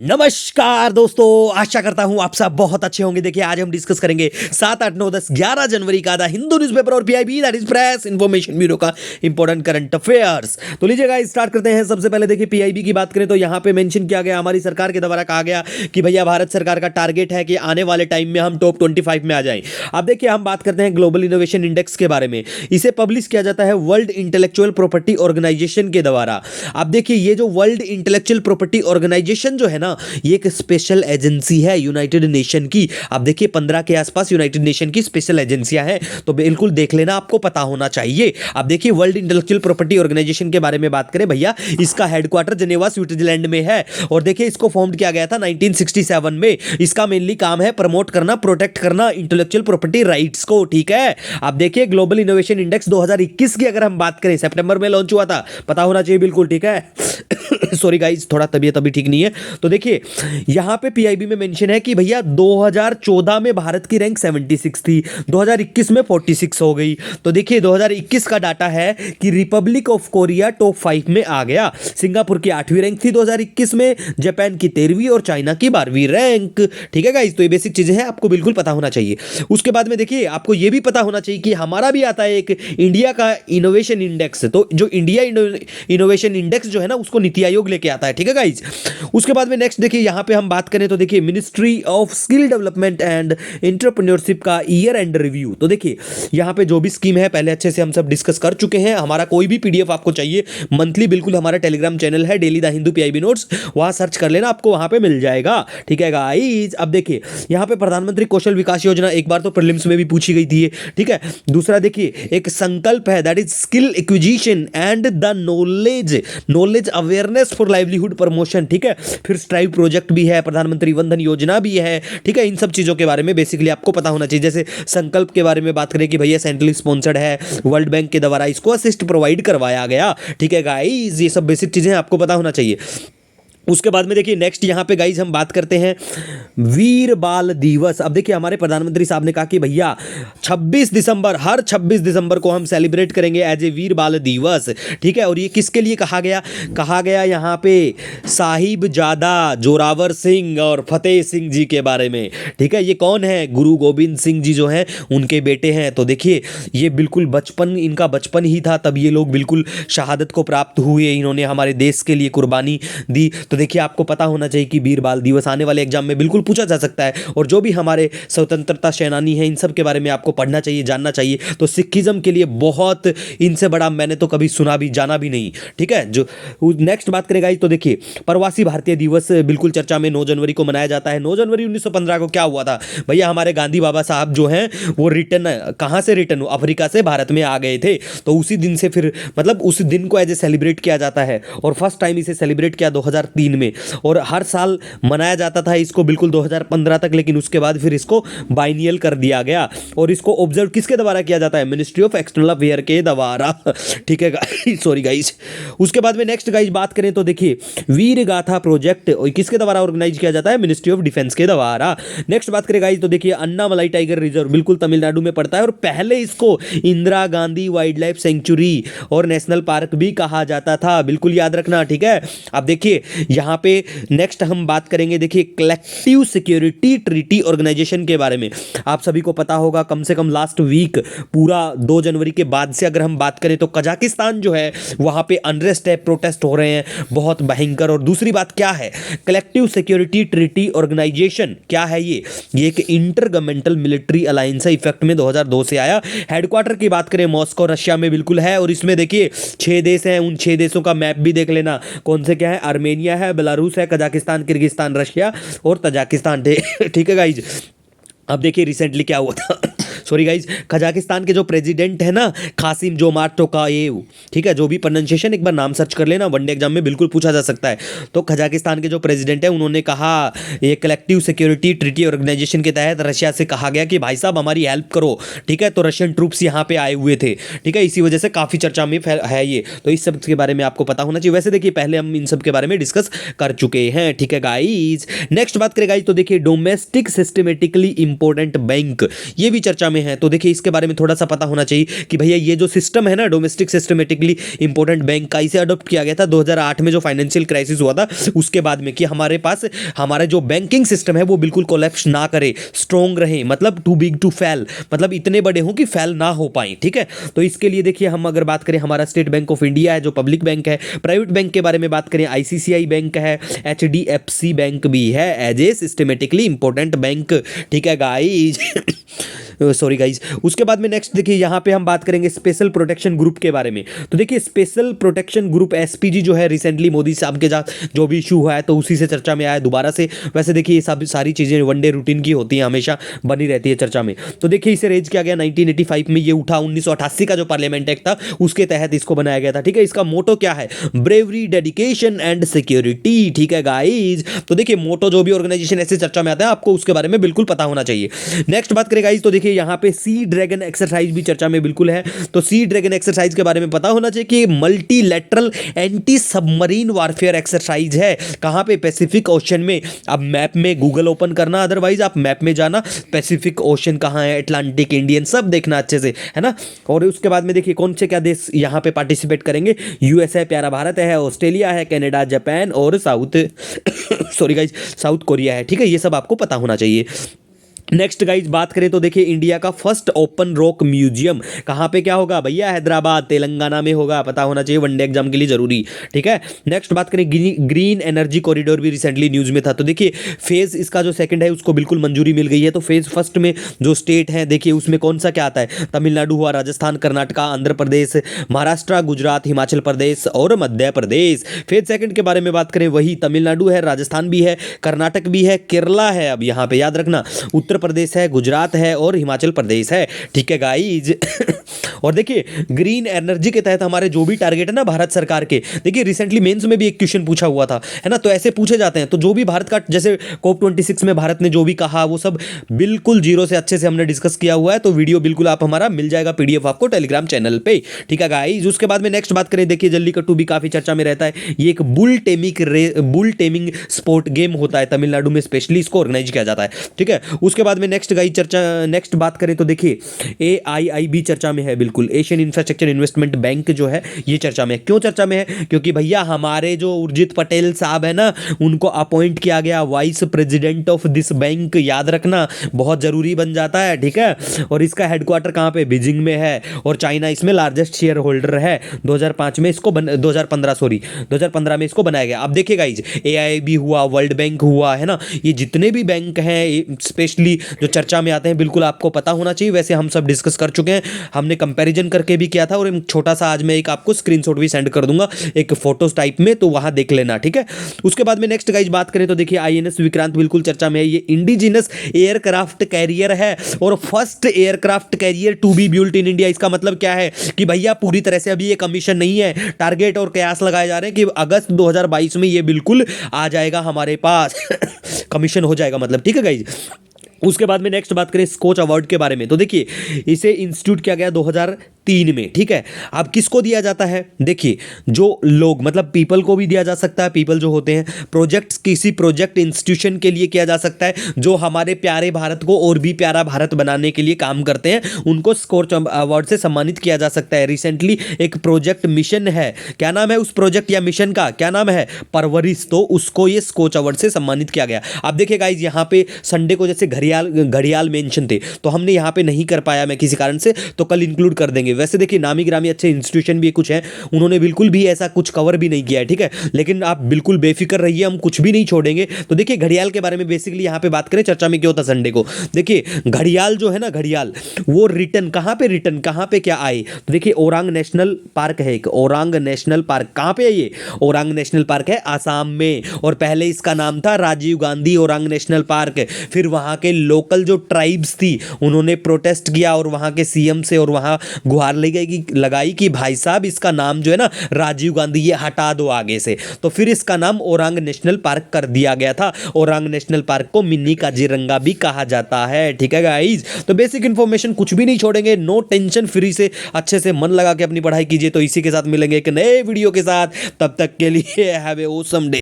नमस्कार दोस्तों, आशा करता हूं आप सब बहुत अच्छे होंगे। देखिए आज हम डिस्कस करेंगे 7, 8, 9, 10, 11 जनवरी का द हिंदू न्यूज़पेपर और PIB that is press information bureau का इंपॉर्टेंट करंट अफेयर्स। तो लीजिए गाइस स्टार्ट करते हैं। सबसे पहले देखिए पीआईबी की बात करें तो यहां पे मेंशन किया गया, हमारी सरकार के द्वारा कहा गया कि भैया भारत सरकार का टारगेट है कि आने वाले टाइम में हम टॉप 25 में आ जाएं। अब देखिए हम बात करते हैं ग्लोबल इनोवेशन इंडेक्स के बारे में। इसे पब्लिश किया जाता है वर्ल्ड इंटेलेक्चुअल प्रॉपर्टी ऑर्गेनाइजेशन के द्वारा। अब देखिए ये जो वर्ल्ड इंटेलेक्चुअल प्रॉपर्टी ऑर्गेनाइजेशन जो है ना, ये एक स्पेशल एजेंसी है यूनाइटेड नेशन की। आप देखिए 15 के आसपास यूनाइटेड नेशन की स्पेशल एजेंसियां हैं, तो बिल्कुल देख लेना, आपको पता होना चाहिए। अब देखिए वर्ल्ड इंटेलेक्चुअल प्रॉपर्टी ऑर्गेनाइजेशन के बारे में बात करें भैया, इसका हेडक्वार्टर जेनेवा स्विट्जरलैंड में है। और देखिए इसको फॉर्म किया गया था 1967 में। इसका मेनली काम है प्रमोट करना, प्रोटेक्ट करना इंटेलेक्चुअल प्रॉपर्टी राइट्स को। ठीक है, अब देखिए ग्लोबल इनोवेशन इंडेक्स 2021 की अगर हम बात करें, सितंबर में लॉन्च हुआ था, पता होना चाहिए बिल्कुल। ठीक है सॉरी गाइस, थोड़ा तबीयत अभी ठीक नहीं है। तो देखिए यहां पे पीआईबी में मेंशन है कि भैया 2014 में भारत की रैंक 76 थी, 2021 में 46 हो गई। तो देखिए 2021 का डाटा है कि रिपब्लिक ऑफ कोरिया टॉप 5 में आ गया। सिंगापुर की 8वीं रैंक थी 2021 में, जापान की 13वीं और चाइना की 12वीं रैंक। ठीक है गाइस, तो ये बेसिक चीजें हैं, आपको बिल्कुल पता होना चाहिए। उसके बाद में देखिए आपको ये भी पता होना चाहिए कि हमारा भी आता है एक इंडिया का इनोवेशन इंडेक्स। तो जो इंडिया इनोवेशन इंडेक्स जो है ना, उसको नीति आयोग लेके आता है। ठीक है गाइस, उसके बाद में नेक्स्ट देखिए यहां पे हम बात करें तो देखिए ministry of skill development and entrepreneurship का ईयर एंड रिव्यू। तो देखिए यहां पे जो भी स्कीम है पहले अच्छे से हम सब डिस्कस कर चुके हैं। हमारा कोई भी पीडीएफ आपको चाहिए मंथली, बिल्कुल हमारा टेलीग्राम चैनल है daily the Hindu PIB notes, वहां सर्च कर लेना, आपको वहां पे मिल जाएगा। ठीक है गाइस, अब देखिए यहां पे प्रधानमंत्री कौशल विकास योजना एक बार तो प्रीलिम्स में भी पूछी गई थी। ठीक है, दूसरा देखिए एक संकल्प है, that is skill acquisition and the knowledge awareness for livelihood promotion. ठीक है, फिर स्ट्राइव प्रोजेक्ट भी है, प्रधानमंत्री वंदन योजना भी है। ठीक है, इन सब चीजों के बारे में बेसिकली आपको पता होना चाहिए। जैसे संकल्प के बारे में बात करें कि भैया सेंट्रली स्पॉन्सर्ड है, वर्ल्ड बैंक के द्वारा इसको असिस्ट प्रोवाइड करवाया गया। ठीक है गाइस, ये सब बेसिक चीजें आपको पता होना चाहिए। उसके बाद में देखिए नेक्स्ट यहां पे गाइज हम बात करते हैं वीर बाल दिवस। अब देखिए हमारे प्रधानमंत्री साहब ने कहा कि भैया 26 दिसंबर, हर 26 दिसंबर को हम सेलिब्रेट करेंगे एज ए वीर बाल दिवस। ठीक है, और ये किसके लिए कहा गया यहां पे साहिबजादा जोरावर सिंह और फतेह सिंह जी के बारे में। ठीक है, ये कौन है? गुरु गोविंद सिंह जी जो हैं उनके बेटे हैं। तो देखिए ये बिल्कुल इनका बचपन ही था तब ये लोग बिल्कुल शहादत को प्राप्त हुए, इन्होंने हमारे देश के लिए कुर्बानी दी। तो देखिए आपको पता होना चाहिए कि वीर बाल दिवस आने वाले एग्जाम में बिल्कुल पूछा जा सकता है। और जो भी हमारे स्वतंत्रता सेनानी हैं इन सब के बारे में आपको पढ़ना चाहिए, जानना चाहिए। तो सिखिज्म के लिए बहुत इनसे बड़ा मैंने तो कभी सुना भी जाना भी नहीं। ठीक है, जो नेक्स्ट बात करेगा तो देखिए प्रवासी भारतीय दिवस बिल्कुल चर्चा में 9 जनवरी को मनाया जाता है। 9 जनवरी 1915 को क्या हुआ था भैया, हमारे गांधी बाबा साहब जो हैं वो कहाँ से रिटर्न, अफ्रीका से भारत में आ गए थे। तो उसी दिन से फिर मतलब उस दिन को एज ए सेलिब्रेट किया जाता है। और फर्स्ट टाइम इसे सेलिब्रेट किया 2003 में, और हर साल मनाया जाता था इसको बिल्कुल 2015 तक, लेकिन उसके बाद फिर इसको बाइनियल कर दिया गया। और इसको ऑब्जर्व किसके द्वारा किया जाता है? मिनिस्ट्री ऑफ एक्सटर्नल अफेयर के द्वारा। ठीक है गाइस, सॉरी गाइस। उसके बाद में नेक्स्ट गाइस बात करें तो देखिए वीर गाथा प्रोजेक्ट किसके द्वारा ऑर्गेनाइज किया जाता है? मिनिस्ट्री ऑफ डिफेंस के द्वारा। नेक्स्ट बात करें गाइस तो देखिए अन्नामलाई टाइगर रिजर्व बिल्कुल तमिलनाडु में पड़ता है, और पहले इसको Indira Gandhi wild life sanctuary और नेशनल पार्क भी कहा जाता था, बिल्कुल याद रखना। ठीक है, अब देखिए यहां पे नेक्स्ट हम बात करेंगे देखिए कलेक्टिव सिक्योरिटी ट्रीटी ऑर्गेनाइजेशन के बारे में। आप सभी को पता होगा, कम से कम लास्ट वीक पूरा 2 जनवरी के बाद से अगर हम बात करें तो कजाकिस्तान जो है वहां पे अनरेस्ट है, प्रोटेस्ट हो रहे हैं बहुत भयंकर। और दूसरी बात क्या है, कलेक्टिव सिक्योरिटी ट्रीटी ऑर्गेनाइजेशन क्या है? ये एक इंटर गवर्नमेंटल मिलिट्री अलायंस है, इफेक्ट में 2002 से आया। हेडक्वार्टर की बात करें मॉस्को रशिया में बिल्कुल है, और इसमें देखिए 6 देश हैं, उन 6 देशों का मैप भी देख लेना कौन से क्या है। आर्मेनिया है, बेलारूस है, कजाकिस्तान, किर्गिस्तान, रशिया और तजाकिस्तान। ठीक है गाइज, अब देखिए रिसेंटली क्या हुआ था सॉरी गाइज, कजाकिस्तान के जो प्रेसिडेंट है ना कासिम जोमार्ट टोकायेव, ठीक है, जो भी प्रोनाउंसिएशन एक बार नाम सर्च कर लेना, वनडे एग्जाम में बिल्कुल पूछा जा सकता है। तो कजाकिस्तान के जो प्रेसिडेंट है उन्होंने कहा, ये कलेक्टिव सिक्योरिटी ट्रीटी ऑर्गेनाइजेशन के तहत रशिया से कहा गया कि भाई साहब हमारी हेल्प करो। ठीक है, तो रशियन ट्रूप्स यहाँ पे आए हुए थे। ठीक है, इसी वजह से काफ़ी चर्चा में है ये, तो इस सब के बारे में आपको पता होना चाहिए। वैसे देखिए पहले हम इन सब के बारे में डिस्कस कर चुके हैं। ठीक है गाइज, नेक्स्ट बात करें गाइज तो देखिए डोमेस्टिक सिस्टमेटिकली इंपॉर्टेंट बैंक, ये भी चर्चा में में है, तो देखिए इसके बारे में थोड़ा सा पता होना चाहिए कि भैया ये जो सिस्टम है ना, डोमेस्टिक सिस्टमेटिकली इंपॉर्टेंट बैंक का, इसे अडॉप्ट किया गया था 2008 में जो फाइनेंशियल क्राइसिस हुआ था उसके बाद में, कि हमारे पास हमारा जो बैंकिंग सिस्टम है वो बिल्कुल कोलैप्स ना करे, स्ट्रॉन्ग रहे, मतलब टू बिग टू फेल, मतलब इतने बड़े हों कि फेल ना हो पाए। ठीक है, तो इसके लिए देखिए हम अगर बात करें, हमारा स्टेट बैंक ऑफ इंडिया है जो पब्लिक बैंक है। प्राइवेट बैंक के बारे में बात करें, आईसीआईसीआई बैंक है, एचडीएफसी बैंक भी है as a systematically important bank. ठीक है गाइज सॉरी गाइज। उसके बाद में नेक्स्ट देखिए यहाँ पे हम बात करेंगे स्पेशल प्रोटेक्शन ग्रुप के बारे में। तो देखिए स्पेशल प्रोटेक्शन ग्रुप एसपीजी जो है, रिसेंटली मोदी साहब के साथ जो भी इशू हुआ है तो उसी से चर्चा में आया दोबारा से। वैसे देखिए ये सब सारी चीज़ें वनडे रूटीन की होती हैं, हमेशा बनी रहती है चर्चा में। तो देखिए इसे रेज किया गया 1985 में, ये उठा 1988 का जो पार्लियामेंट एक्ट था उसके तहत इसको बनाया गया था। ठीक है, इसका मोटो क्या है? Bravery, dedication and security. ठीक है गाइज, तो देखिए मोटो जो भी ऑर्गेनाइजेशन ऐसे चर्चा में आता है आपको उसके बारे में बिल्कुल पता होना चाहिए। नेक्स्ट बात करें गाइज, तो देखिए यहाँ पे सी ड्रैगन एक्सरसाइज भी चर्चा में बिल्कुल है। तो सी ड्रैगन एक्सरसाइज के बारे में पता होना चाहिए कि multilateral anti submarine warfare exercise है। कहां पे? पैसिफिक ओशन में। अब मैप में गूगल ओपन करना, अदरवाइज आप मैप में जाना, पैसिफिक ओशन कहां है, अटलांटिक, इंडियन, सब देखना अच्छे से, है ना। और उसके बाद में देखिए कौन से क्या देश यहां पे पार्टिसिपेट करेंगे। यूएसए प्यारा भारत है, ऑस्ट्रेलिया है, कनाडा, जापान और south sorry guys, south Korea है। ठीक है, ये सब आपको पता होना चाहिए। नेक्स्ट गाइज बात करें तो देखिए इंडिया का फर्स्ट ओपन रॉक म्यूजियम कहाँ पे क्या होगा भैया? हैदराबाद, तेलंगाना में होगा, पता होना चाहिए, वनडे एग्जाम के लिए जरूरी। ठीक है, नेक्स्ट बात करें ग्रीन एनर्जी कॉरिडोर भी रिसेंटली न्यूज में था। तो देखिए फेज इसका जो सेकंड है उसको बिल्कुल मंजूरी मिल गई है। तो फेज फर्स्ट में जो स्टेट है देखिए उसमें कौन सा क्या आता है? तमिलनाडु हुआ, राजस्थान, कर्नाटका, आंध्र प्रदेश, महाराष्ट्र, गुजरात, हिमाचल प्रदेश और मध्य प्रदेश। फेज सेकंड के बारे में बात करें, वही तमिलनाडु है, राजस्थान भी है, कर्नाटक भी है, केरला है, अब यहाँ पे याद रखना, उत्तर प्रदेश है, गुजरात है और हिमाचल प्रदेश है। ठीक है गाइज और देखिए ग्रीन एनर्जी के तहत हमारे जो भी टारगेट है ना भारत सरकार के, देखिए रिसेंटली मेंस में भी एक क्वेश्चन पूछा हुआ था, है ना। तो ऐसे पूछे जाते हैं, तो जो भी भारत का, जैसे COP 26 में भारत ने जो भी कहा वो सब बिल्कुल जीरो से अच्छे से हमने डिस्कस किया हुआ है। तो वीडियो बिल्कुल आप हमारा मिल जाएगा PDF आपको टेलीग्राम चैनल पे। ठीक है गाइज, उसके बाद में नेक्स्ट बात करें, देखिए जल्लीकट्टू भी काफी चर्चा में रहता है। ये एक बुल टेमिंग स्पोर्ट गेम होता है, तमिलनाडु में स्पेशली इसको ऑर्गेनाइज किया जाता है। ठीक है, उसके बाद में नेक्स्ट बात करें तो देखिए AIIB चर्चा में है, बिल्कुल एशियन इंफ्रास्ट्रक्चर इन्वेस्टमेंट बैंक जो है ये चर्चा में है। क्यों चर्चा में है? क्योंकि भैया हमारे जो उर्जित पटेल साहब है ना, उनको अपॉइंट किया गया vice president of this bank. याद रखना, बहुत जरूरी बन जाता है। ठीक है, और इसका हेडक्वार्टर कहाँ पे? बीजिंग में है और चाइना इसमें लार्जेस्ट शेयर होल्डर है। 2015 में इसको बनाया गया। अब देखिए गाइज, AIIB हुआ, वर्ल्ड बैंक हुआ, है ना, ये जितने भी बैंक हैं स्पेशली जो चर्चा में आते हैं बिल्कुल आपको पता होना चाहिए। वैसे हम सब डिस्कस कर चुके हैं, हमने कंपैरिजन करके भी किया था, और एक छोटा सा आज मैं एक आपको स्क्रीनशॉट भी सेंड कर दूंगा एक फोटोज टाइप में, तो वहां देख लेना। ठीक है, उसके बाद में नेक्स्ट गाइज बात करें तो देखिए INS विक्रांत बिल्कुल चर्चा में है। ये इंडिजिनस एयरक्राफ्ट कैरियर है और first aircraft carrier to be built in India. इसका मतलब क्या है कि भैया पूरी तरह से अभी ये कमीशन नहीं है, टारगेट और कयास लगाए जा रहे हैं कि अगस्त 2022 में ये बिल्कुल आ जाएगा हमारे पास कमीशन हो जाएगा मतलब। ठीक है गाइज, उसके बाद में नेक्स्ट बात करें स्कोच अवार्ड के बारे में। तो देखिए इसे इंस्टीट्यूट किया गया 2003 में। ठीक है, अब किसको दिया जाता है? देखिए जो लोग, मतलब पीपल को भी दिया जा सकता है, पीपल जो होते हैं, प्रोजेक्ट्स किसी प्रोजेक्ट इंस्टीट्यूशन के लिए किया जा सकता है जो हमारे प्यारे भारत को और भी प्यारा भारत बनाने के लिए काम करते हैं, उनको स्कोच अवार्ड से सम्मानित किया जा सकता है। रिसेंटली एक प्रोजेक्ट मिशन है, क्या नाम है उस प्रोजेक्ट या मिशन का? क्या नाम है? परवरिश। तो उसको ये स्कोच अवार्ड से सम्मानित किया गया। अब देखिए गाइज, यहाँ पे संडे को जैसे घड़ियाल मेंशन थे तो हमने यहाँ पे नहीं कर पाया मैं किसी कारण से, तो कल इंक्लूड कर देंगे। वैसे देखिए नामी ग्रामी अच्छे इंस्टीट्यूशन भी कुछ हैं, उन्होंने बिल्कुल भी ऐसा कुछ कवर भी नहीं किया है। ठीक है, लेकिन आप बिल्कुल बेफिक्र रहिए, हम कुछ भी नहीं छोड़ेंगे। तो देखिए घड़ियाल के बारे में बेसिकली यहाँ पे बात करें, चर्चा में क्या होता संडे को, देखिए घड़ियाल जो है ना, घड़ियाल वो रिटर्न कहाँ पे क्या आए? तो देखिए ओरांग नेशनल पार्क है, एक ओरांग नेशनल पार्क। कहाँ पे है ये? ओरांग नेशनल पार्क है आसाम में, और पहले इसका नाम था राजीव गांधी ओरांग नेशनल पार्क। फिर वहाँ के लोकल जो ट्राइब्स थी उन्होंने प्रोटेस्ट किया और वहाँ के CM से और वहाँ गुहार लगाई कि भाई साहब इसका नाम जो है ना राजीव गांधी, ये हटा दो आगे से। तो फिर इसका नाम ओरांग नेशनल पार्क कर दिया गया था। ओरांग नेशनल पार्क को मिनी काजीरंगा भी कहा जाता है। ठीक है गाइज, तो बेसिक इन्फॉर्मेशन कुछ भी नहीं छोड़ेंगे, नो टेंशन, फ्री से अच्छे से मन लगा के अपनी पढ़ाई कीजिए। तो इसी के साथ मिलेंगे एक नए वीडियो के साथ, तब तक के लिए हैव ए ऑसम डे।